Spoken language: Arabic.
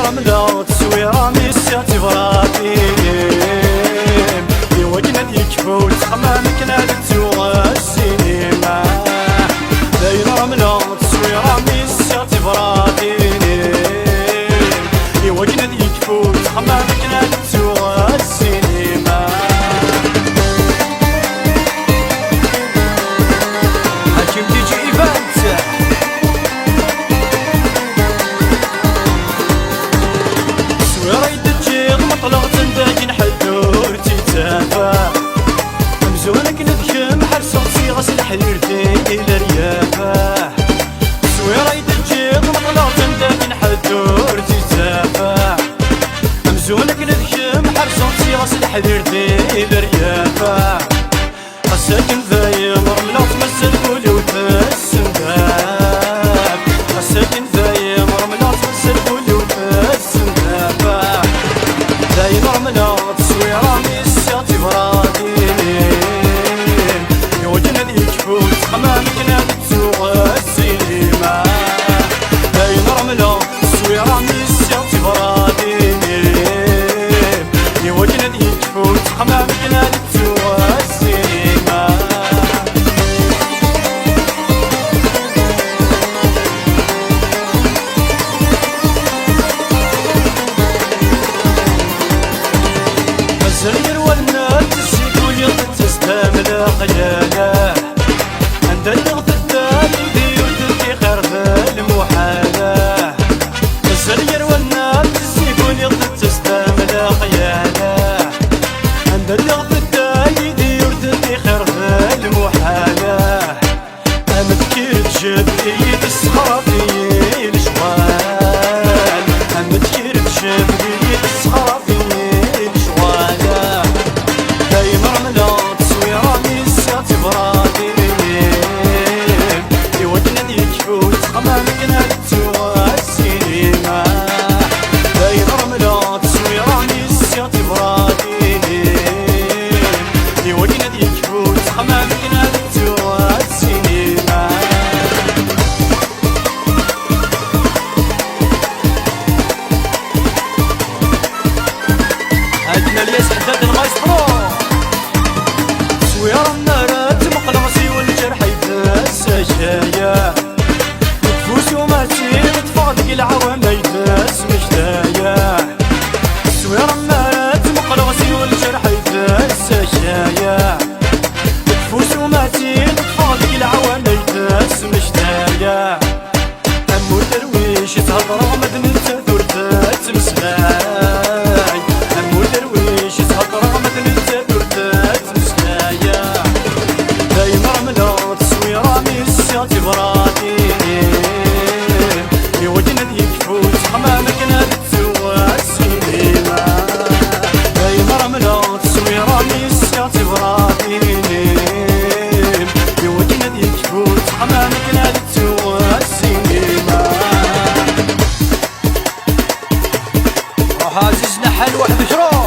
رملة تصويرة ميسياتي براتيم يوجنا يكفو تخمامك نادتو السينما داين رملة تصويرة ميسياتي براتيم يوجنا يكفو تخمامك نادتو السينما حكيم تيجي إيفانت سويرة يدجيغ مطلق تنداكين حدور تيتافا مزونك ندكم حرصة صيغة الحرير إلى ريافا سويرة يدجيغ مطلق تنداكين حدور تيتافا مزونك ندكم حرصة صيغة الحرير إلى ريافا الساكن ذايم رملة تمثل كولي وتسنداب الساكن ذايم رملة تمثل كولي وتسنداب ذايم رملة تصويرة ميسياتي براتيم يوجنا يكفو تخمامك نادتو السينما ذايم رملة تصويرة ميسياتي براتيم يوجنا يكفو تخمامك نادتو السينما الزرير والنار تسيقول يغد تستعمل خياله عند اللغة التالي دير تلقي خير المحالة الزرير والنار تسيقول يغد تستعمل خياله عند اللغة التالي دير تلقي خير المحالة أنا تكير تجبري تسخرفي الشوال أنا تكير تجبري تسخرفي خمامك نادتو السينما داير رملة تصويرة ميسياتي براتيم يوجنا يكفوت خمامك نادتو السينما هاجنا الياس حداد المايسترو تصويرة النارات مقلصي والجرح يداس شايا تفاضق العوام يداس مشتايا تصوير النارات مقلوسي والجرح يداس شايا تفوس وماتين تفاضق العوام يداس مشتايا أمو درويش تهضر غمد انت ثورتات مسلاي أمو درويش تهضر غمد انت ثورتات مسلايا دايما رملة تصويرة ميسياتي براتيم يوجنا يكفوت خمامك نادتو السينما دايما رملة تصويرة ميسياتي براتيم يوجنا يكفوت خمامك نادتو السينما روح عزيزنا حل واحد شروق